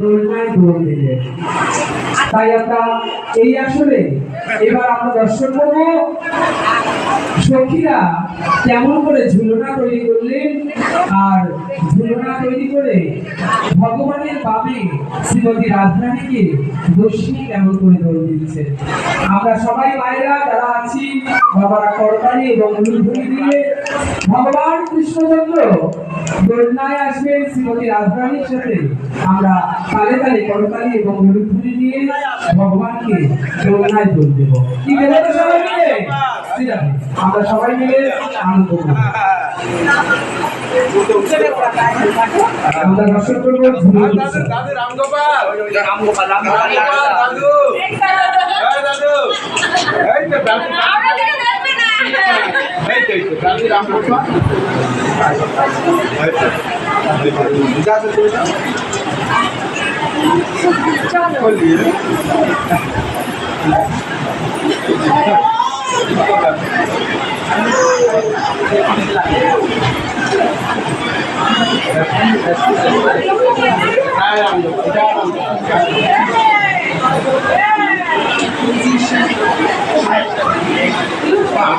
দোলনায় দোল দিলে। তাই আমরা এই আসলে এবার আমরা দর্শন করবো সখীরা কেমন করে ঝুলনা তৈরি করলেন, আর ঝুলনা তৈরি করে ভগবানের বামে শ্রীমতী রাজরানীকে দর্শনী কেমন করে দোল দিচ্ছে। আমরা সবাই মায়েরা যারা আছি বাবারা করতালি এবং উলুধ্বনি দিয়ে ভগবান কৃষ্ণচন্দ্র দোলনায় আসবেন শ্রীমতী রাজরানীর সাথে। আমরা তালে তালে করতালি এবং উলুধ্বনি দিয়ে ভগবানকে দোলনায় দোল দেব। কি দেবো তো সবাই মিলে? আমরা সবাই মিলে আনন্দ করব। আমরা দর্শন করবো দাদু রামগোপাল দাদু দাদু এই তো দাদু দাদু রামগোপাল Wow,